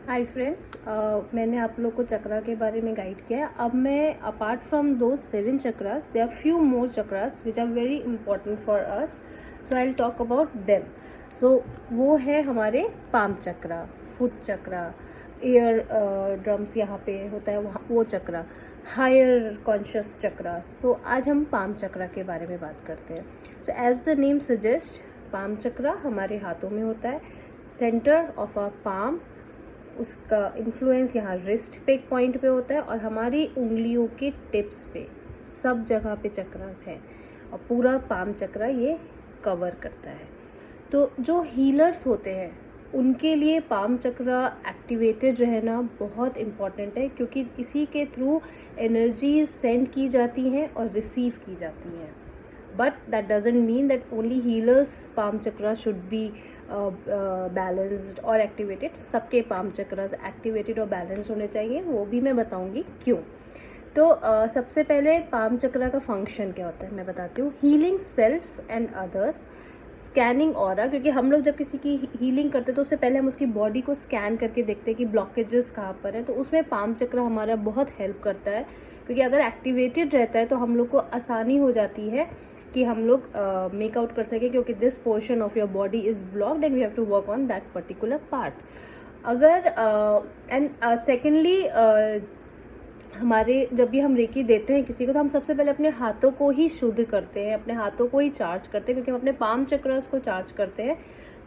Hi friends, मैंने आप लोग को चक्रा के बारे में गाइड किया है। अब मैं अपार्ट फ्रॉम दो 7 chakras, there are few more chakras which are very important for us, so I will talk about them. So वो है हमारे palm chakra, foot chakra, air drums यहाँ पे होता है वहाँ वो चक्रा, हायर कॉन्शियस चक्रा। तो आज हम पाम चक्रा के बारे में बात करते हैं। So as the name suggest, palm chakra हमारे हाथों में होता है। सेंटर ऑफ अ पाम, उसका इन्फ्लुएंस यहाँ रिस्ट पे एक पॉइंट पे होता है और हमारी उंगलियों के टिप्स पे सब जगह पे चक्रास हैं और पूरा पाम चक्रा ये कवर करता है। तो जो हीलर्स होते हैं उनके लिए पाम चक्रा एक्टिवेटेड रहना बहुत इम्पॉर्टेंट है, क्योंकि इसी के थ्रू एनर्जीज सेंड की जाती हैं और रिसीव की जाती हैं। But that doesn't mean that only healers palm chakra should be balanced और activated। सबके palm chakras activated और balanced होने चाहिए, वो भी मैं बताऊंगी क्यों। तो सबसे पहले पाम चक्रा का फंक्शन क्या होता है मैं बताती हूँ। Healing self and others, scanning aura, क्योंकि हम लोग जब किसी की हीलिंग करते हैं तो उससे पहले हम उसकी बॉडी को स्कैन करके देखते हैं कि ब्लॉकेजेस कहाँ पर हैं, तो उसमें पाम चक्रा हमारा बहुत हेल्प करता है। क्योंकि अगर एक्टिवेटेड रहता है तो हम लोग को आसानी हो जाती है कि हम लोग मेक आउट कर सकें, क्योंकि this portion of your body is blocked and we have to work on that particular part. अगर एंड सेकेंडली हमारे जब भी हम रेकी देते हैं किसी को, तो हम सबसे पहले अपने हाथों को ही शुद्ध करते हैं, अपने हाथों को ही चार्ज करते हैं, क्योंकि हम अपने पाम चक्रस को चार्ज करते हैं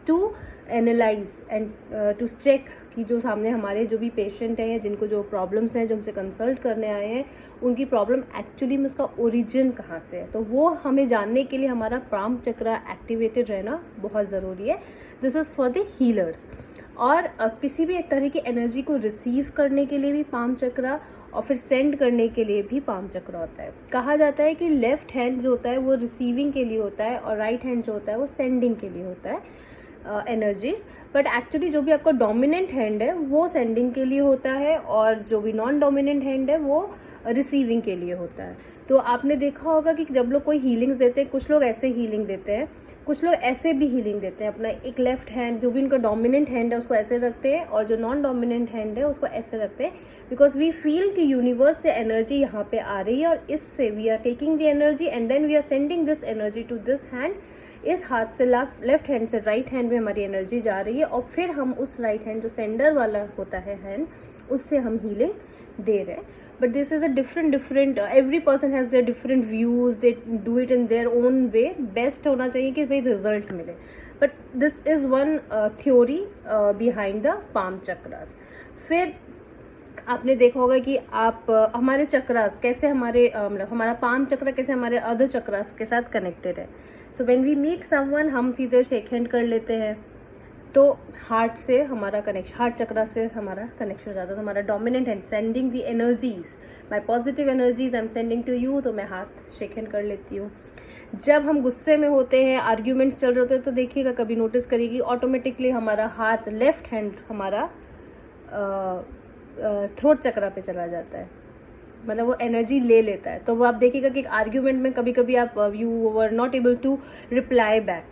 to analyse and to check कि जो सामने हमारे जो भी पेशेंट हैं या जिनको जो प्रॉब्लम्स हैं, जो हमसे कंसल्ट करने आए हैं, उनकी प्रॉब्लम एक्चुअली में उसका ओरिजिन कहाँ से है। तो वो हमें जानने के लिए हमारा पाम चक्रा एक्टिवेटेड रहना बहुत ज़रूरी है। This is for the healers. और किसी भी एक तरह की एनर्जी को रिसीव करने के लिए भी पाम चक्रा और फिर सेंड करने के लिए भी पाम चक्रा होता है। कहा जाता है कि लेफ्ट हैंड जो होता है वो रिसीविंग के लिए होता है और राइट हैंड जो होता है वो सेंडिंग के लिए होता है एनर्जीज। बट एक्चुअली जो भी आपका डोमिनेंट हैंड है वो सेंडिंग के लिए होता है और जो भी नॉन डोमिनेंट हैंड है वो रिसीविंग के लिए होता है। तो आपने देखा होगा कि जब लोग कोई हीलिंग्स देते हैं, कुछ लोग ऐसे हीलिंग देते हैं, कुछ लोग ऐसे भी हीलिंग देते हैं। अपना एक लेफ्ट हैंड जो भी उनका डोमिनेंट हैंड है उसको ऐसे रखते हैं और जो नॉन डोमिनेंट हैंड है उसको ऐसे रखते हैं, बिकॉज वी फील कि यूनिवर्स से एनर्जी यहाँ पे आ रही है और इससे we are taking the energy and then we are sending this energy to this hand. इस हाथ से लेफ्ट हैंड से राइट हैंड में हमारी एनर्जी जा रही है और फिर हम उस राइट हैंड जो सेंडर वाला होता है हैंड, उससे हम हीलिंग दे रहे हैं। But this is a different every person has their different views, they do it in their own way. Best होना चाहिए कि भाई रिजल्ट मिले, but this is one theory behind the palm chakras. फिर आपने देखा होगा कि आप हमारे चक्रास कैसे हमारे मतलब हमारा पाम चक्र कैसे हमारे अदर चक्रास के साथ कनेक्टेड है। So when we meet someone हम सीधे शेक हैंड कर लेते हैं, तो हार्ट से हमारा कनेक्शन, हार्ट चक्रा से हमारा कनेक्शन हो जाता है। तो हमारा dominant hand sending the energies, my positive energies I am sending to you, तो मैं हाथ शेक हैंड कर लेती हूँ। जब हम गुस्से में होते हैं, आर्ग्यूमेंट्स चल रहे होते हैं, तो देखिएगा कभी नोटिस करिएगी ऑटोमेटिकली हमारा हाथ लेफ्ट हैंड हमारा थ्रोट चक्रा पे चला जाता है, मतलब वो एनर्जी ले लेता है। तो वो आप देखिएगा कि आर्ग्यूमेंट में कभी कभी आप you were not able to reply back,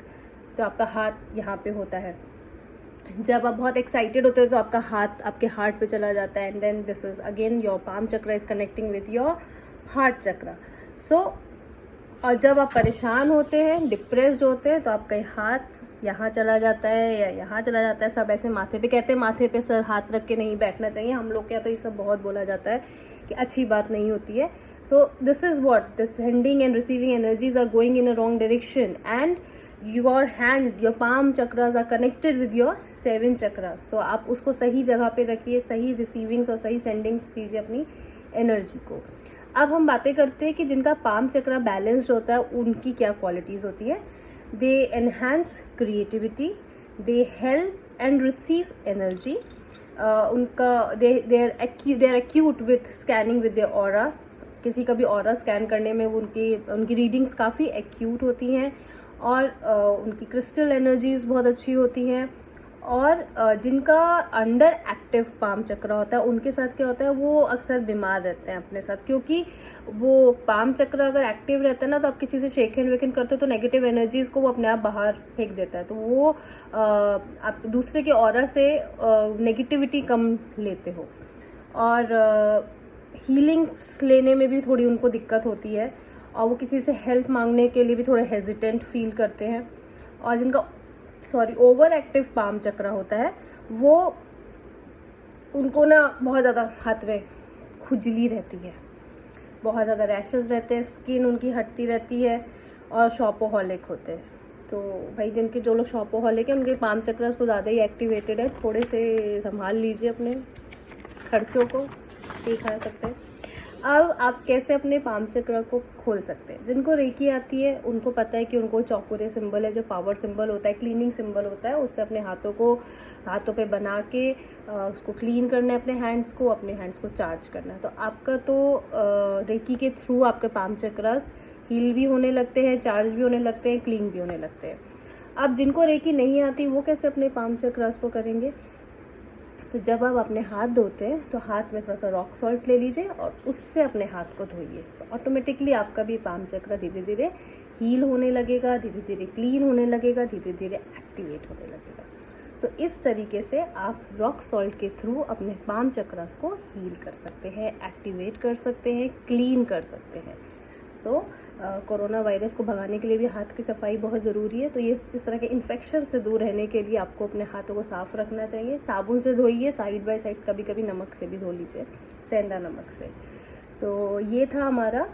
तो आपका हाथ यहाँ पे होता है। जब आप बहुत एक्साइटेड होते हो तो आपका हाथ आपके हार्ट पे चला जाता है and then this is again your palm chakra is connecting with your heart chakra. So और जब आप परेशान होते हैं, डिप्रेस्ड होते हैं, तो आपका हाथ यहाँ चला जाता है या यहाँ चला जाता है। सब ऐसे माथे पे, कहते हैं माथे पे सर हाथ रख के नहीं बैठना चाहिए, हम लोग क्या तो ये सब बहुत बोला जाता है कि अच्छी बात नहीं होती है। So this is what this sending and receiving energies are going in a wrong direction and your hand, your palm chakras are connected with your 7 chakras. तो आप उसको सही जगह पे रखिए, सही रिसीविंग्स और सही सेंडिंग्स कीजिए अपनी एनर्जी को। अब हम बातें करते हैं कि जिनका पाम चक्रा बैलेंस्ड होता है उनकी क्या क्वालिटीज़ होती है। They enhance creativity, they help and receive energy, उनका they are acute with scanning with their auras. किसी का भी ऑरा स्कैन करने में वो उनकी रीडिंग्स काफ़ी एक्यूट होती हैं और उनकी क्रिस्टल एनर्जीज बहुत अच्छी होती हैं और जिनका अंडर एक्टिव पाम चक्र होता है उनके साथ क्या होता है, वो अक्सर बीमार रहते हैं अपने साथ, क्योंकि वो पाम चक्र अगर एक्टिव रहता है ना, तो आप किसी से शेक हैंड वेक हैंड करते हो तो नेगेटिव एनर्जीज को वो अपने आप बाहर फेंक देता है, तो वो आप दूसरे के ऑरा से नेगेटिविटी कम लेते हो, और हीलिंग्स लेने में भी थोड़ी उनको दिक्कत होती है, और वो किसी से हेल्प मांगने के लिए भी थोड़े हेजिटेंट फील करते हैं। और जिनका ओवर एक्टिव पाम चक्र होता है, वो उनको ना बहुत ज़्यादा हाथ में खुजली रहती है, बहुत ज़्यादा रैशेस रहते हैं, स्किन उनकी हटती रहती है, और शॉपोहॉलिक होते हैं। तो भाई जिनके जो लोग शॉपोहॉलिक हैं उनके पाम चक्र को ज़्यादा ही एक्टिवेटेड है, थोड़े से संभाल लीजिए अपने खर्चों को, ठीक है सकते हैं। अब आप कैसे अपने पाम चक्र को खोल सकते हैं? जिनको रेकी आती है उनको पता है कि उनको चौकोरे सिंबल है, जो पावर सिंबल होता है, क्लीनिंग सिंबल होता है, उससे अपने हाथों पे बना के उसको क्लीन करना है, अपने हैंड्स को चार्ज करना है। तो आपका तो रेकी के थ्रू आपके पाम चक्रस हील भी होने लगते हैं, चार्ज भी होने लगते हैं, क्लीन भी होने लगते हैं। अब जिनको रेकी नहीं आती वो कैसे अपने पाम चक्रस को करेंगे? तो जब आप अपने हाथ धोते हैं तो हाथ में थोड़ा सा रॉक सॉल्ट ले लीजिए और उससे अपने हाथ को धोइए, तो ऑटोमेटिकली आपका भी पाम चक्र धीरे धीरे हील होने लगेगा, धीरे धीरे क्लीन होने लगेगा, धीरे धीरे एक्टिवेट होने लगेगा। तो इस तरीके से आप रॉक सॉल्ट के थ्रू अपने पाम चक्रस को हील कर सकते हैं, एक्टिवेट कर सकते हैं, क्लीन कर सकते हैं। सो कोरोना वायरस को भगाने के लिए भी हाथ की सफाई बहुत ज़रूरी है। तो ये इस तरह के इन्फेक्शन से दूर रहने के लिए आपको अपने हाथों को साफ़ रखना चाहिए। साबुन से धोइए, साइड बाय साइड, कभी कभी नमक से भी धो लीजिए, सेंधा नमक से। तो ये था हमारा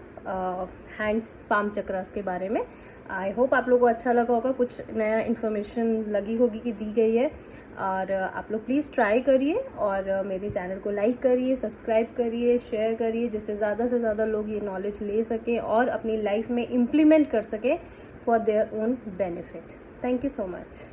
हैंड्स पाम चक्रस के बारे में। आई होप आप लोगों को अच्छा लगा होगा, कुछ नया इन्फॉर्मेशन लगी होगी कि दी गई है, और आप लोग प्लीज़ ट्राई करिए, और मेरे चैनल को लाइक करिए, सब्सक्राइब करिए, शेयर करिए, जिससे ज़्यादा से ज़्यादा लोग ये नॉलेज ले सकें और अपनी लाइफ में इम्प्लीमेंट कर सकें for their own benefit. Thank you so much.